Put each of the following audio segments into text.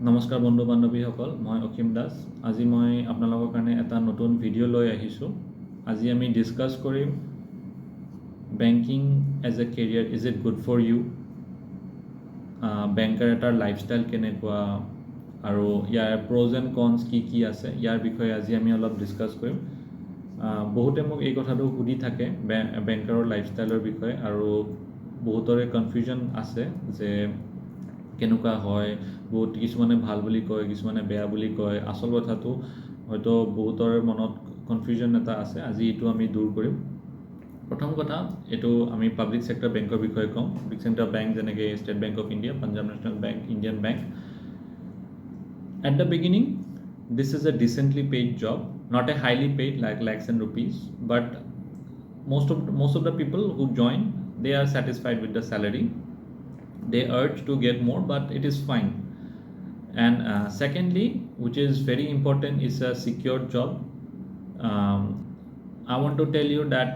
নমস্কাৰ বন্ধু বান্ধৱীসকল, মই অসীম দাস। আজি মই আপোনালোকৰ কাৰণে এটা নতুন ভিডিঅ' লৈ আহিছোঁ। আজি আমি ডিছকাছ কৰিম banking as a career, is it good for you, banker এটাৰ লাইফষ্টাইল কেনেকুৱা আৰু ইয়াৰ প্ৰ'জ এণ্ড কনছ কি কি আছে, ইয়াৰ বিষয়ে আজি আমি অলপ ডিছকাছ কৰিম। বহুতে মোক এই কথাটো সুধি থাকে বেংকাৰৰ লাইফষ্টাইলৰ বিষয়ে, আৰু বহুতৰে কনফিউজন আছে যে কেনেকুৱা হয়। কিছুমানে ভাল বুলি কয়, কিছুমানে বেয়া বুলি কয়। আচল কথাটো হয়তো বহুতৰ মনত কনফিউজন এটা আছে, আজি এইটো আমি দূৰ কৰিম। প্ৰথম কথা, এইটো আমি পাব্লিক ছেক্টৰ বেংকৰ বিষয়ে ক'ম। পাব্লিক ছেক্টৰ বেংক যেনেকৈ state bank of India, Punjab national bank, Indian bank. At the beginning, this is a decently paid job, not a highly paid like lakhs and rupees, but most of the people who join, they are satisfied with the salary. They urge to get more, but it is fine. And secondly, which is very important, is a secure job. I want to tell you that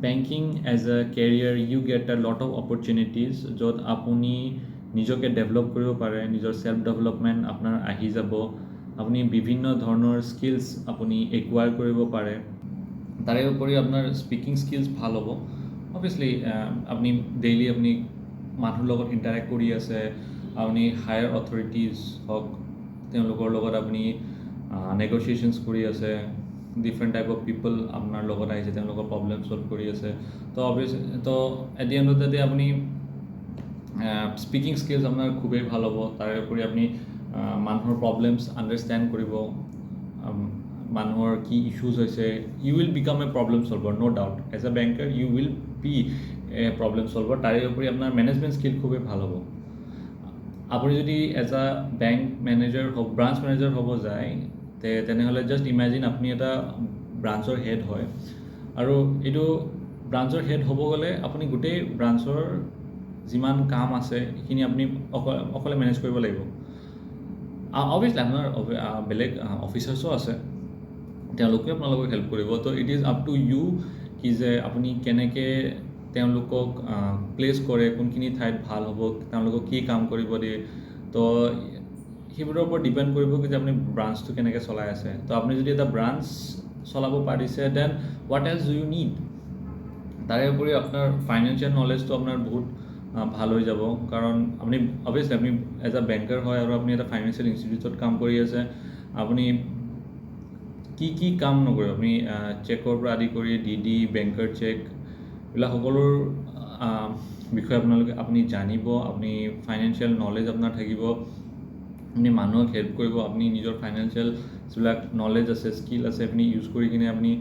banking as a career, you get a lot of opportunities jot apuni nijoke develop koribo pare, nijor self development apnar ahi jabo, apuni bibhinno dhoroner skills apuni acquire koribo pare, tare upori apnar speaking skills bhal hobo. Obviously apni daily apni মানুহৰ লগত interact কৰি আছে, আপুনি higher authorities হওক তেওঁলোকৰ লগত আপুনি নেগচিয়েশ্যনছ কৰি আছে, ডিফাৰেণ্ট টাইপ অফ পিপল আপোনাৰ লগত আহিছে, তেওঁলোকৰ প্ৰব্লেম ছল্ভ কৰি আছে। তো obviously at the end of the day আপুনি স্পিকিং স্কিলছ আপোনাৰ খুবেই ভাল হ'ব। তাৰে উপৰি আপুনি মানুহৰ প্ৰব্লেমছ আণ্ডাৰষ্টেণ্ড কৰিব, মানুহৰ কি ইছ্যুজ হৈছে। You will become a problem solver, no' doubt. As a banker you will be problem solver. তাৰে উপৰি আপোনাৰ মেনেজমেণ্ট স্কিল খুবেই ভাল হ'ব। আপুনি যদি এজ এ বেংক মেনেজাৰ হওক, ব্ৰাঞ্চ মেনেজাৰ হ'ব যায়, তেনেহ'লে জাষ্ট ইমেজিন আপুনি এটা ব্ৰাঞ্চৰ হেড হয়, আৰু এইটো ব্ৰাঞ্চৰ হেড হ'ব গ'লে আপুনি গোটেই ব্ৰাঞ্চৰ যিমান কাম আছে সেইখিনি আপুনি অকলে মেনেজ কৰিব লাগিব। অবভিয়াছলি আপোনাৰ বেলেগ অফিচাৰ্ছো আছে, তেওঁলোকে আপোনালোকক হেল্প কৰিব। তো it is up to you কি যে আপুনি কেনেকৈ তেওঁলোকক প্লেচ কৰে, কোনখিনি ঠাইত ভাল হ'ব, তেওঁলোকক কি কাম কৰিব দিয়ে। তো সেইবোৰৰ ওপৰত ডিপেণ্ড কৰিব যে আপুনি ব্ৰাঞ্চটো কেনেকৈ চলাই আছে। তো আপুনি যদি এটা ব্ৰাঞ্চ চলাব পাৰিছে, then what else do you need. তাৰে উপৰি আপোনাৰ ফাইনেন্সিয়েল নলেজটো আপোনাৰ বহুত ভাল হৈ যাব, কাৰণ আপুনি অবভিয়াছলি আপুনি এজ এ বেংকাৰ হয় আৰু আপুনি এটা ফাইনেন্সিয়েল ইনষ্টিটিউটত কাম কৰি আছে। আপুনি কি কাম নকৰে, আপুনি চেকৰ পৰা আদি কৰি ডি বেংকাৰ চেক, এইবিলাক সকলোৰ বিষয়ে আপুনি জানিব। আপুনি ফাইনেন্সিয়েল নলেজ আপোনাৰ থাকিব, আপুনি মানুহক হেল্প কৰিব। আপুনি নিজৰ ফাইনেন্সিয়েল যিবিলাক নলেজ আছে, স্কিল আছে, আপুনি ইউজ কৰি কিনে আপুনি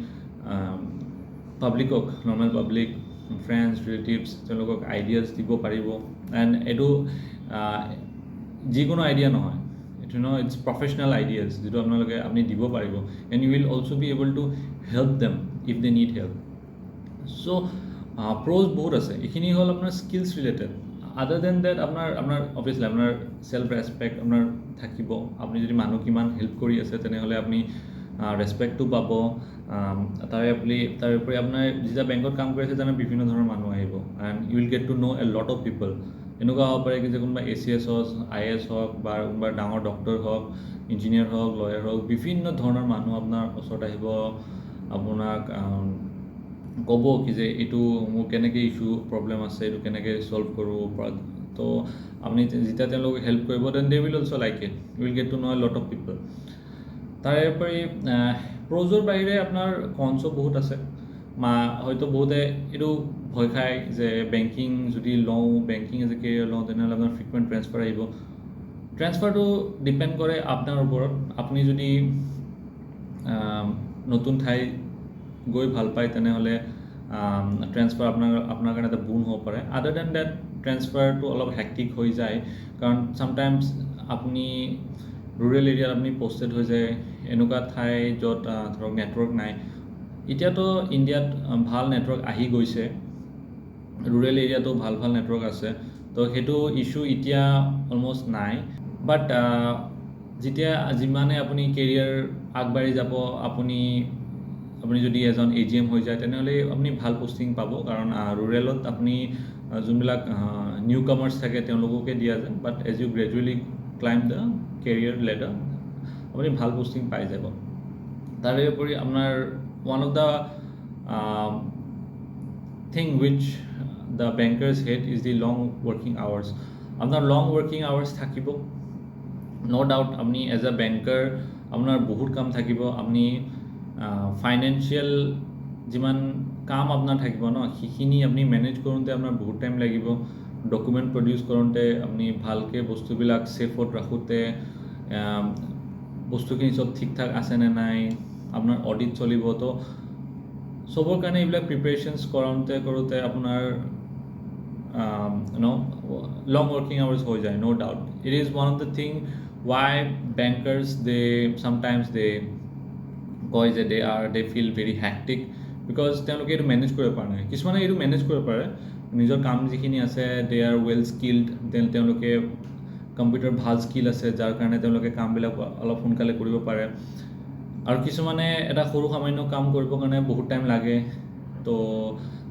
পাব্লিকক, নৰ্মেল পাব্লিক, ফ্ৰেণ্ডছ, ৰিলেটিভছ, তেওঁলোকক আইডিয়াছ দিব পাৰিব। এণ্ড এইটো যিকোনো আইডিয়া নহয়, এইটো নহয়, ইটছ প্ৰফেচনেল আইডিয়াছ যিটো আপুনি দিব পাৰিব। And you will also' be able to help them if they need help. So' pros বহুত আছে। এইখিনি হ'ল আপোনাৰ skills related. Other than that আপোনাৰ অবভিয়াছলি আপোনাৰ চেল্ফ ৰেচপেক্ট আপোনাৰ থাকিব। আপুনি যদি মানুহ কিমান হেল্প কৰি আছে, তেনেহ'লে আপুনি ৰেচপেক্টটো পাব। তাৰে উপৰি আপোনাৰ যেতিয়া বেংকত কাম কৰি আছে, তেনে বিভিন্ন ধৰণৰ মানুহ আহিব, and you will get to know' a lot of people. এনেকুৱা হ'ব পাৰে কি যে কোনোবা ACS হওক, IAS হওক, বা কোনোবা ডাঙৰ ডক্টৰ হওক, ইঞ্জিনিয়াৰ হওক, লয়াৰ হওক, বিভিন্ন ধৰণৰ মানুহ আপোনাৰ ওচৰত আহিব, আপোনাক ক'ব কি যে এইটো মোৰ কেনেকৈ ইছ্যু প্ৰব্লেম আছে, এইটো কেনেকৈ ছল্ভ কৰোঁ। তো আপুনি যেতিয়া তেওঁলোকক হেল্প কৰিব, then they will also' like it, you will get to know' a lot of people. তাৰে উপৰি প্ৰ'জৰ বাহিৰে আপোনাৰ কনছো বহুত আছে। হয়তো বহুতে এইটো ভয় খায় যে বেংকিং যদি লওঁ, বেংকিং এজ এ কেৰিয়াৰ লওঁ, তেনেহ'লে আপোনাৰ ফ্ৰিকুৱেণ্ট ট্ৰেন্সফাৰ আহিব। ট্ৰেন্সফাৰটো ডিপেণ্ড কৰে আপোনাৰ ওপৰত। আপুনি যদি নতুন ঠাই গৈ ভাল পায়, তেনেহ'লে ট্ৰেন্সফাৰ আপোনাৰ কাৰণে এটা বুন হ'ব পাৰে। আদাৰ দেন ডেট ট্ৰেন্সফাৰটো অলপ হেক্টিক হৈ যায়, কাৰণ ছামটাইমছ আপুনি ৰুৰেল এৰিয়াত আপুনি পষ্টেড হৈ যায়, এনেকুৱা ঠাই য'ত ধৰক নেটৱৰ্ক নাই। এতিয়াতো ইণ্ডিয়াত ভাল নেটৱৰ্ক আহি গৈছে, ৰুৰেল এৰিয়াতো ভাল নেটৱৰ্ক আছে। তো সেইটো ইছ্যু এতিয়া অলমষ্ট নাই। বাট যেতিয়া যিমানে আপুনি কেৰিয়াৰ আগবাঢ়ি যাব, আপুনি যদি এজন AGM হৈ যায়, তেনেহ'লে আপুনি ভাল পষ্টিং পাব, কাৰণ ৰুৰেলত আপুনি যোনবিলাক নিউ কামাৰ্ছ থাকে তেওঁলোককে দিয়া যায়। But as you gradually climb the career ladder, আপুনি ভাল পোষ্টিং পাই যাব। তাৰে উপৰি আপোনাৰ one of the thing which the bankers head is the long working hours. আপোনাৰ লং ৱৰ্কিং আৱাৰ্ছ থাকিব, ন' ডাউট। আপুনি এজ এ বেংকাৰ আপোনাৰ বহুত কাম থাকিব, আপুনি ফাইনেন্সিয়েল যিমান কাম আপোনাৰ থাকিব ন, সেইখিনি আপুনি মেনেজ কৰোঁতে আপোনাৰ বহুত টাইম লাগিব। ডকুমেণ্ট প্ৰডিউচ কৰোঁতে, আপুনি ভালকৈ বস্তুবিলাক ছেফত ৰাখোঁতে, বস্তুখিনি চব ঠিক ঠাক আছে নে নাই, আপোনাৰ অডিট চলিব, তো চবৰ কাৰণে এইবিলাক প্ৰিপেৰেশ্যনছ কৰোঁতে আপোনাৰ লং ৱৰ্কিং আৱাৰ্ছ হৈ যায়, no' doubt. It is one of the thing why bankers sometimes কয় যে they feel very hectic, because তেওঁলোকে এইটো মেনেজ কৰিব পৰা নাই। কিছুমানে এইটো মেনেজ কৰিব পাৰে, নিজৰ কাম যিখিনি আছে দে আৰ ৱেল স্কিল্ড, তেওঁলোকে কম্পিউটাৰ ভাল স্কিল আছে, যাৰ কাৰণে তেওঁলোকে কামবিলাক অলপ সোনকালে কৰিব পাৰে। আৰু কিছুমানে এটা সৰু সামান্য কাম কৰিবৰ কাৰণে বহুত টাইম লাগে, তো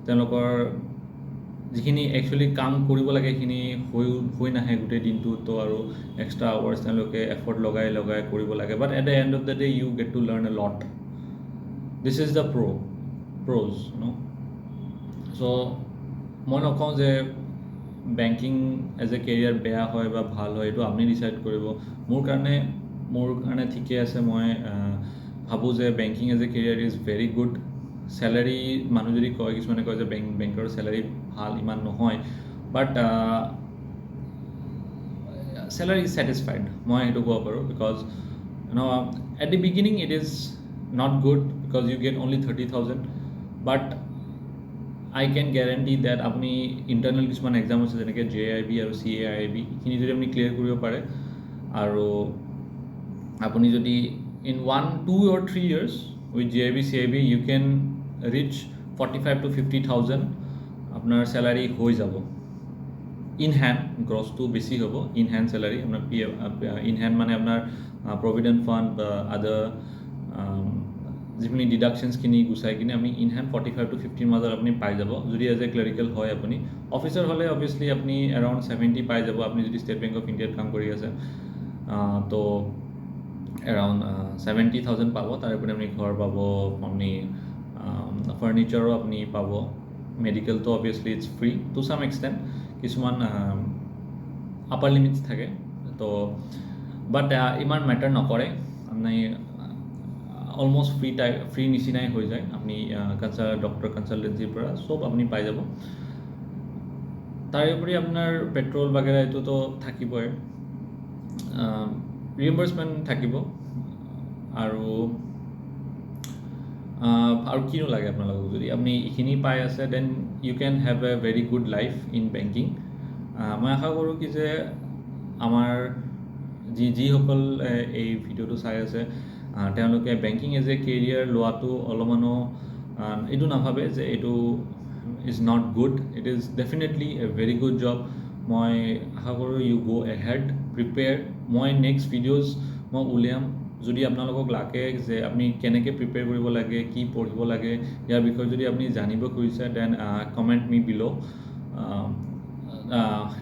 তেওঁলোকৰ যিখিনি একচুৱেলি কাম কৰিব লাগে সেইখিনি হৈ নাহে গোটেই দিনটোত, তো আৰু এক্সট্ৰা আৱাৰ্ছ তেওঁলোকে এফৰ্ট লগাই কৰিব লাগে। But at the end of the day you get to learn a lot. This is the pros ন। চ' মই নকওঁ যে বেংকিং এজ এ কেৰিয়াৰ বেয়া হয় বা ভাল হয়, এইটো আপুনি ডিচাইড কৰিব। মোৰ কাৰণে ঠিকে আছে। মই ভাবোঁ যে banking as a career is very good. Salary মানুহ যদি কয়, কিছুমানে কয় যে বেংকৰ চেলাৰী ভাল ইমান নহয়, বাট চেলাৰী ইজ ছেটিছফাইড, মই সেইটো ক'ব পাৰোঁ। Because at the beginning it is not good, because you get only 30,000, but I can guarantee that আপুনি ইণ্টাৰনেল কিছুমান এক্সাম আছে, যেনেকৈ JIB আৰু CAIB, এইখিনি যদি আপুনি ক্লিয়াৰ কৰিব পাৰে, আৰু আপুনি যদি in 1, 2 or 3 years with JIB CIB you can reach 45,000 to 50,000 আপোনাৰ চেলাৰী হৈ যাব। ইন হেণ্ড, গ্ৰছটো বেছি হ'ব। ইন হেণ্ড চেলাৰী আপোনাৰ ইন হেণ্ড মানে আপোনাৰ প্ৰভিডেণ্ট ফাণ্ড বা আদাৰ যিখিনি ডিডাকশ্যনছখিনি গুচাই কিনে আপুনি ইন হেণ্ড 45 to 50 মাজত আপুনি পাই যাব, যদি এজ এ ক্লেৰিকেল হয়। আপুনি অফিচাৰ হ'লে অভিয়াছলি আপুনি এৰাউণ্ড 70 পাই যাব, আপুনি যদি ষ্টেট বেংক অফ ইণ্ডিয়াত কাম কৰি আছে। তো এৰাউণ্ড 70,000 পাব। তাৰোপৰি আপুনি ঘৰ পাব, আপুনি ফাৰ্নিচাৰো আপুনি পাব, মেডিকেলটো অভিয়াছলি ইটছ ফ্ৰী টু চাম এক্সটেণ্ট, কিছুমান আপাৰ লিমিটছ থাকে। তো বাট ইমান মেটাৰ নকৰে, আপুনি অলমষ্ট ফ্ৰী নিচিনাই হৈ যায়। আপুনি ডক্টৰ কনচালটেঞ্চিৰ পৰা চব আপুনি পাই যাব। তাৰোপৰি আপোনাৰ পেট্ৰল বাগেৰা এইটোতো থাকিবই, ৰিএম্বাৰ্চমেণ্ট থাকিব, আৰু কিনো লাগে আপোনালোকক। যদি আপুনি এইখিনি পাই আছে, then you can have a very good life in banking. মই আশা কৰোঁ কি যে আমাৰ যিসকল এই ভিডিঅ'টো চাই আছে, তেওঁলোকে বেংকিং এজ এ কেৰিয়াৰ লোৱাটো অলপমানো এইটো নাভাবে যে এইটো is not good. It is definitely A very good job. মই আশা কৰোঁ ইউ গ' এহেড, প্ৰিপেয়াৰ। মই নেক্সট ভিডিঅ'জ মই উলিয়াম, যদি আপোনালোকক লাগে যে আপুনি কেনেকৈ প্ৰিপেয়াৰ কৰিব লাগে, কি পঢ়িব লাগে, ইয়াৰ বিষয়ে যদি আপুনি জানিব খুজিছে, দেন কমেণ্ট মি বিল'।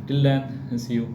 Till then, C U.